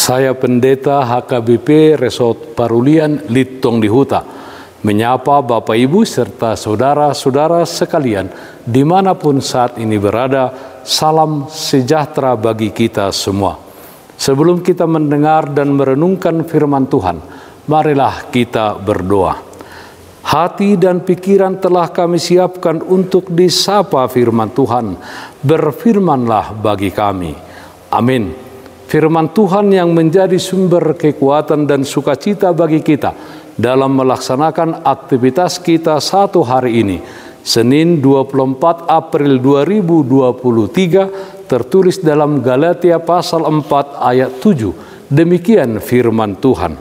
Saya Pendeta HKBP Resort Parulian Litong Lihuta, menyapa Bapak Ibu serta saudara-saudara sekalian dimanapun saat ini berada. Salam sejahtera bagi kita semua. Sebelum kita mendengar dan merenungkan firman Tuhan, marilah kita berdoa. Hati dan pikiran telah kami siapkan untuk disapa firman Tuhan. Berfirmanlah bagi kami. Amin. Firman Tuhan yang menjadi sumber kekuatan dan sukacita bagi kita dalam melaksanakan aktivitas kita satu hari ini, Senin 24 April 2023, tertulis dalam Galatia pasal 4 ayat 7. Demikian firman Tuhan.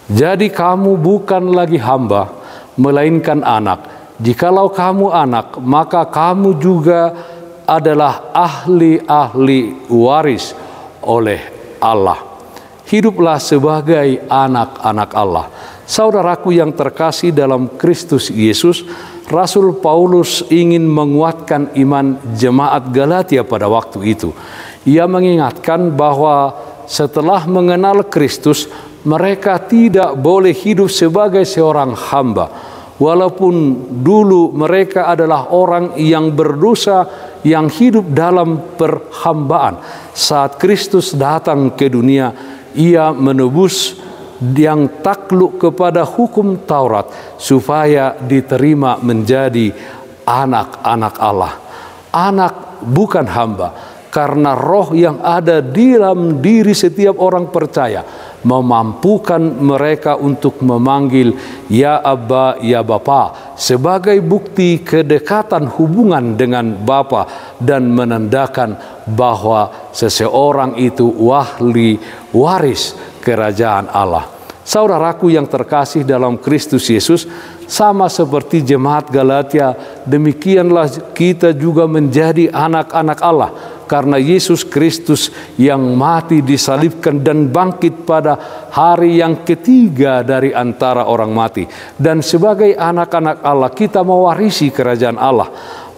Jadi kamu bukan lagi hamba, melainkan anak. Jikalau kamu anak, maka kamu juga adalah ahli-ahli waris oleh Allah. Hiduplah sebagai anak-anak Allah. Saudaraku yang terkasih dalam Kristus Yesus, Rasul Paulus ingin menguatkan iman jemaat Galatia pada waktu itu. Ia mengingatkan bahwa setelah mengenal Kristus, mereka tidak boleh hidup sebagai seorang hamba. Walaupun dulu mereka adalah orang yang berdosa, yang hidup dalam perhambaan. Saat Kristus datang ke dunia, ia menebus yang takluk kepada hukum Taurat supaya diterima menjadi anak-anak Allah. Anak bukan hamba, karena roh yang ada di dalam diri setiap orang percaya memampukan mereka untuk memanggil ya Abba, ya Bapa, sebagai bukti kedekatan hubungan dengan Bapa dan menandakan bahwa seseorang itu ahli waris kerajaan Allah. Saudaraku yang terkasih dalam Kristus Yesus, sama seperti jemaat Galatia, demikianlah kita juga menjadi anak-anak Allah. Karena Yesus Kristus yang mati, disalibkan dan bangkit pada hari yang ketiga dari antara orang mati. Dan sebagai anak-anak Allah kita mewarisi kerajaan Allah.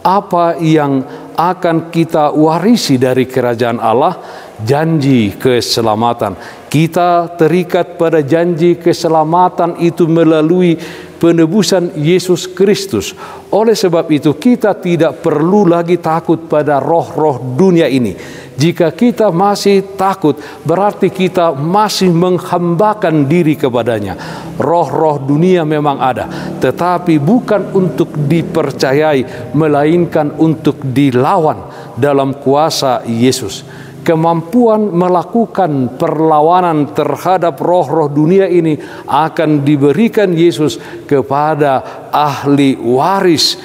Apa yang akan kita warisi dari kerajaan Allah? Janji keselamatan. Kita terikat pada janji keselamatan itu melalui penebusan Yesus Kristus. Oleh sebab itu kita tidak perlu lagi takut pada roh-roh dunia ini. Jika kita masih takut, berarti kita masih menghambakan diri kepadanya. Roh-roh dunia memang ada, tetapi bukan untuk dipercayai, melainkan untuk dilawan dalam kuasa Yesus. Kemampuan melakukan perlawanan terhadap roh-roh dunia ini akan diberikan Yesus kepada ahli waris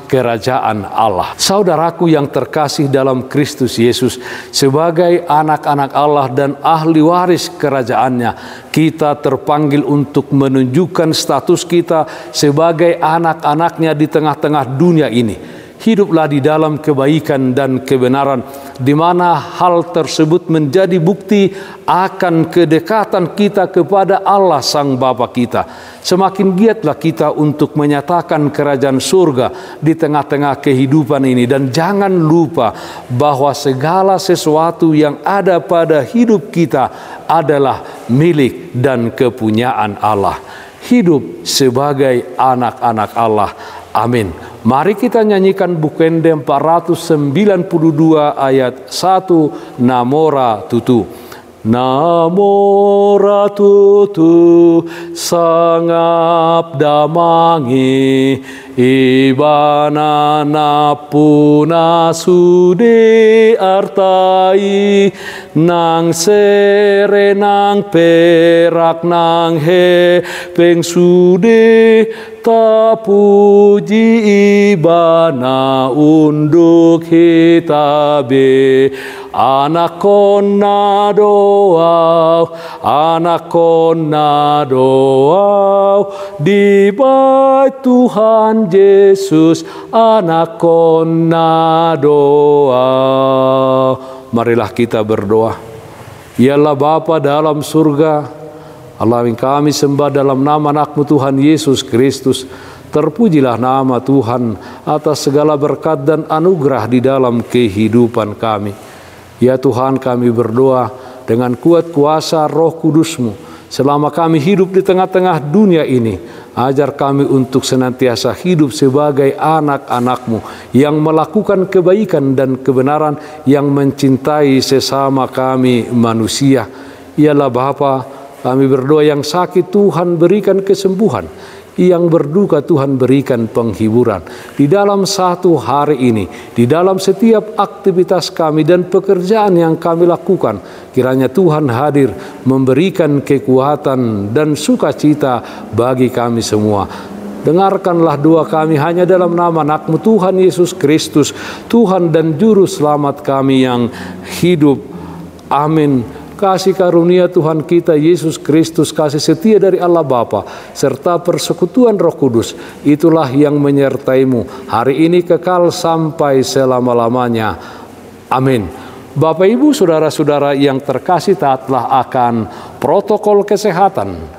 kerajaan Allah. Saudaraku yang terkasih dalam Kristus Yesus, sebagai anak-anak Allah dan ahli waris kerajaannya, kita terpanggil untuk menunjukkan status kita sebagai anak-anaknya di tengah-tengah dunia ini. Hiduplah di dalam kebaikan dan kebenaran, di mana hal tersebut menjadi bukti akan kedekatan kita kepada Allah Sang Bapa kita. Semakin giatlah kita untuk menyatakan kerajaan surga di tengah-tengah kehidupan ini. Dan jangan lupa bahwa segala sesuatu yang ada pada hidup kita adalah milik dan kepunyaan Allah. Hidup sebagai anak-anak Allah. Amin. Mari kita nyanyikan Bukende 492 ayat 1, Namora Tutu. Namora Tutu sangap damangi ibana napuna sude artai nang sere nang perak nang he peng sude tapuji ibana unduk hitabe anak kona doau di bait Tuhan Yesus anak kona doau. Marilah kita berdoa. Ya Allah Bapa dalam surga, Allah yang kami sembah dalam nama anak-Mu Tuhan Yesus Kristus. Terpujilah nama Tuhan atas segala berkat dan anugerah di dalam kehidupan kami. Ya Tuhan, kami berdoa dengan kuat kuasa Roh Kudus-Mu, selama kami hidup di tengah-tengah dunia ini, ajar kami untuk senantiasa hidup sebagai anak-anak-Mu yang melakukan kebaikan dan kebenaran, yang mencintai sesama kami manusia. Ialah Bapa, kami berdoa yang sakit Tuhan berikan kesembuhan, yang berduka Tuhan berikan penghiburan. Di dalam satu hari ini, di dalam setiap aktivitas kami dan pekerjaan yang kami lakukan, kiranya Tuhan hadir memberikan kekuatan dan sukacita bagi kami semua. Dengarkanlah doa kami hanya dalam nama Anak-Mu Tuhan Yesus Kristus, Tuhan dan Juru Selamat kami yang hidup. Amin. Kasih karunia Tuhan kita Yesus Kristus, kasih setia dari Allah Bapa, serta persekutuan Roh Kudus, itulah yang menyertai-Mu hari ini kekal sampai selama-lamanya. Amin. Bapak, Ibu, saudara-saudara yang terkasih, taatlah akan protokol kesehatan.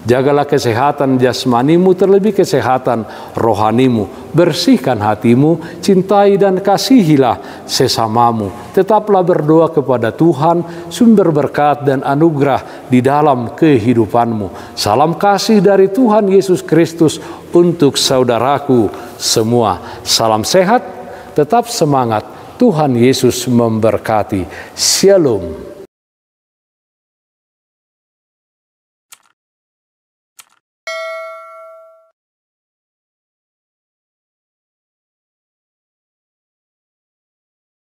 Jagalah kesehatan jasmanimu, terlebih kesehatan rohanimu. Bersihkan hatimu, cintai dan kasihilah sesamamu. Tetaplah berdoa kepada Tuhan, sumber berkat dan anugerah di dalam kehidupanmu. Salam kasih dari Tuhan Yesus Kristus untuk saudaraku semua. Salam sehat, tetap semangat. Tuhan Yesus memberkati. Shalom.